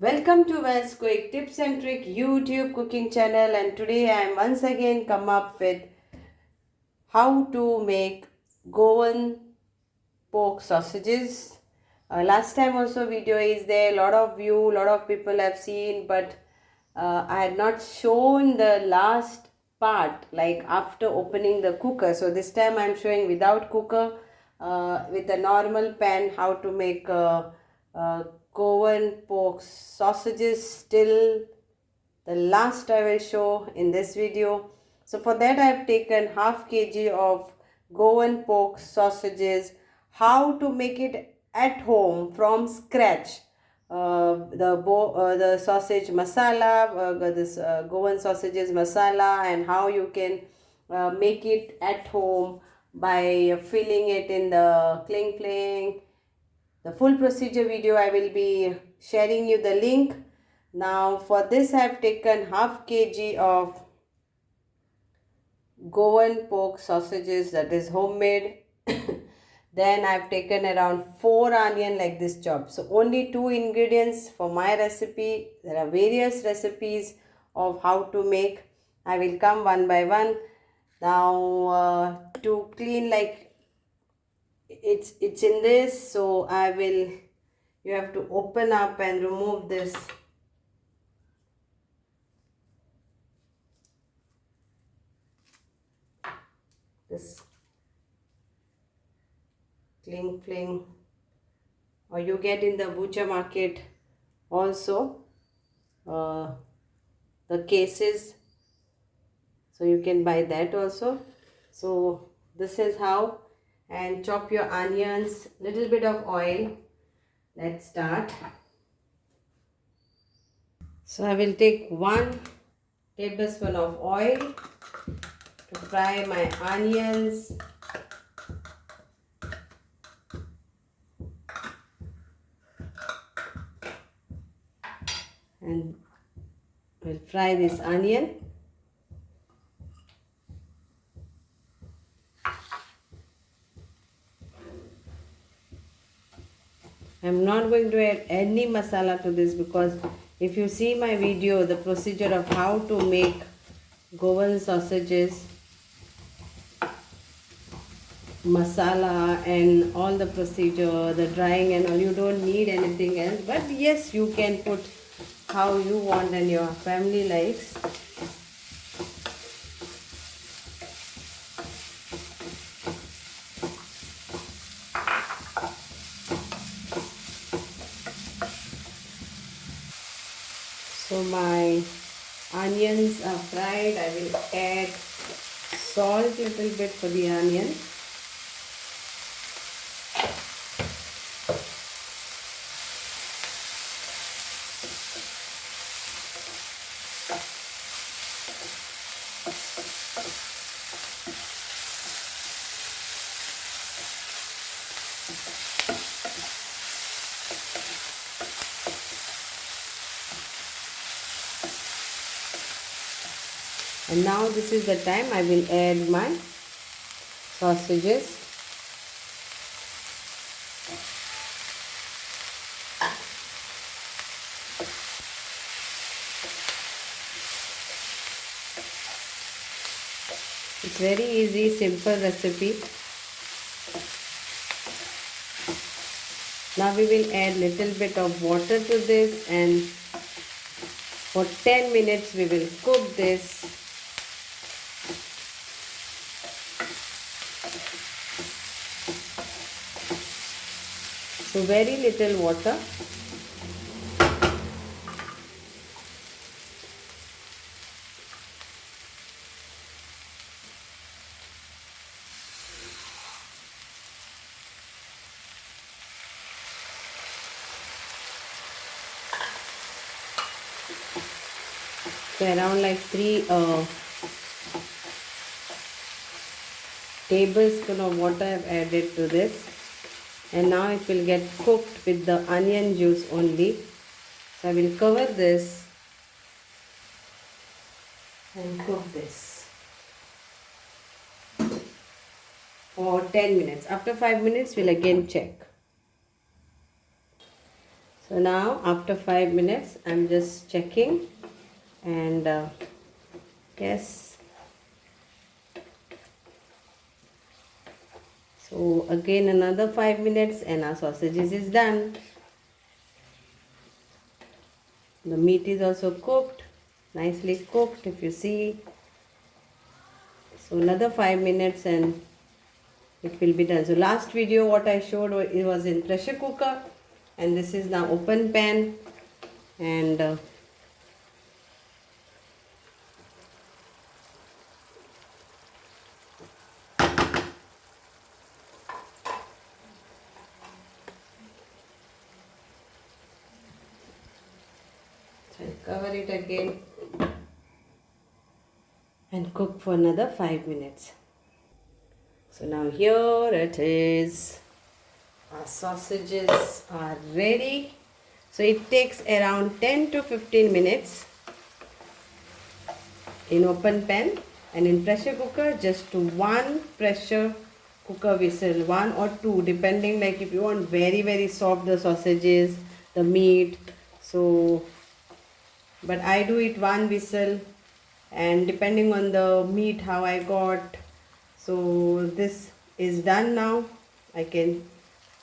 Welcome to Wells Quick Tips and Trick YouTube cooking channel, and today I am once again come up with how to make Goan pork sausages. Last time also video is there, lot of lot of people have seen, but I had not shown the last part like after opening the cooker. So this time I am showing without cooker, with a normal pan, how to make uh, Goan pork sausages. Still the last I will show in this video. So for that I have taken half kg of Goan pork sausages. How to make it at home from scratch. The sausage masala, this Goan sausages masala, and how you can make it at home by filling it in the cling fling. The full procedure video I will be sharing you the link. Now for this I have taken half kg of Goan pork sausages, that is homemade. Then I have taken around 4 onion like this chopped. So only 2 ingredients for my recipe. There are various recipes of how to make. I will come one by one. Now to clean, like it's in this, so I will, you have to open up and remove this cling fling, or you get in the butcher market also uh, the cases, so you can buy that also. So this is how. And chop your onions, little bit of oil. Let's start. So I will take 1 tablespoon of oil to fry my onions. And we'll fry this onion. I'm not going to add any masala to this, because if you see my video, the procedure of how to make Goan sausages masala and all the procedure, the drying and all, you don't need anything else. But yes, you can put how you want and your family likes. So my onions are fried. I will add salt little bit for the onion. And now this is the time I will add my sausages. It's very easy, simple recipe. Now we will add little bit of water to this, and for 10 minutes we will cook this. So very little water. So around like 3 tablespoons of water I have added to this. And now it will get cooked with the onion juice only. So I will cover this and cook this for 10 minutes. After 5 minutes we'll again check. So now after 5 minutes I'm just checking, and yes, so again another 5 minutes and our sausages is done. The meat is also cooked, nicely cooked if you see. So another 5 minutes and it will be done. So last video what I showed, it was in pressure cooker, and this is now open pan, and cover it again and cook for another 5 minutes. So now here it is. Our sausages are ready. So it takes around 10 to 15 minutes in open pan, and in pressure cooker just one pressure cooker whistle, one or two, depending, like if you want very soft the sausages, the meat. So but I do it one whistle, and depending on the meat how I got. So this is done now. I can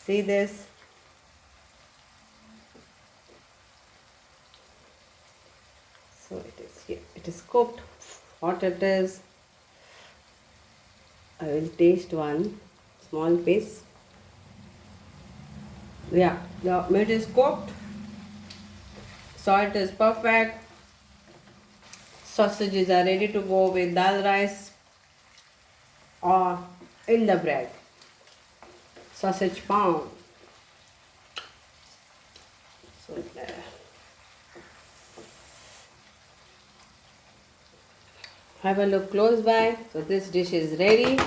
see this. So it is here. It is cooked. Hot it is. I will taste one small piece. Yeah, the meat is cooked. Salt is perfect. Sausages are ready to go with dal rice or in the bread. Sausage pound. So have a look close by. So this dish is ready.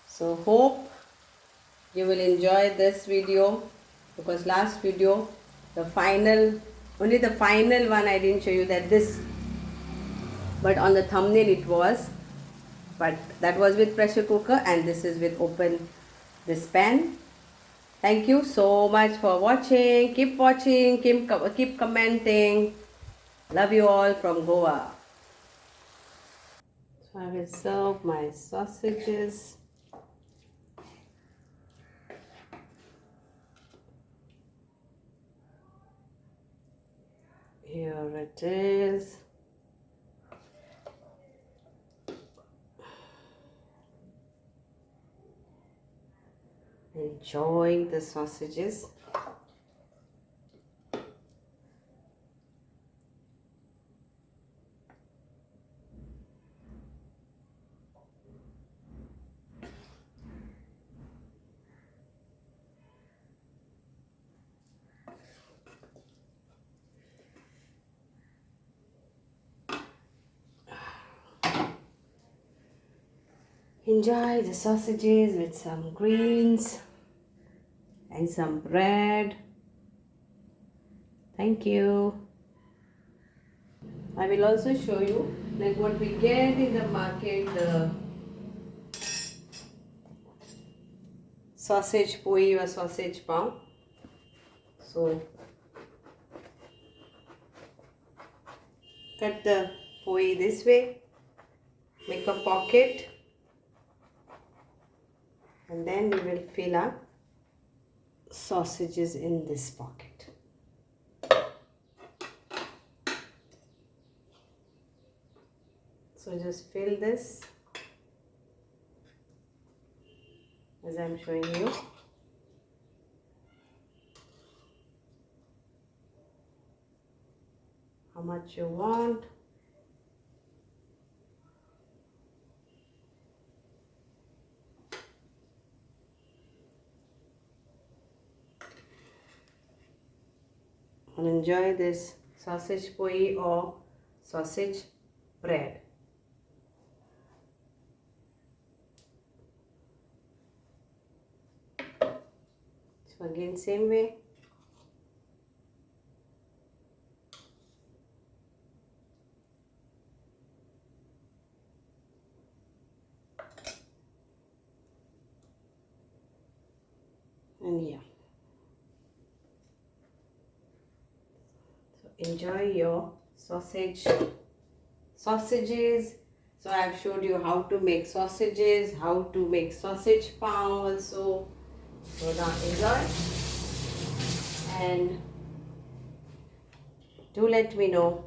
So hope you will enjoy this video, because last video, only the final one I didn't show you, that this, but on the thumbnail it was, but that was with pressure cooker, and this is with this pan. Thank you so much for watching. Keep watching, keep commenting. Love you all from Goa. So I will serve my sausages. Here it is. Enjoy the sausages. Enjoy the sausages with some greens and some bread. Thank you. I will also show you like what we get in the market, the sausage poi or sausage pound. So cut the poi this way, make a pocket, and then we will fill our sausages in this pocket. So just fill this as I'm showing you. How much you want. And enjoy this sausage poi or sausage bread. So again, same way. And yeah. enjoy your sausages. So I have showed you how to make sausages, how to make sausage palm also. So now enjoy and do let me know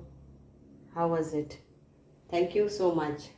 how was it. Thank you so much.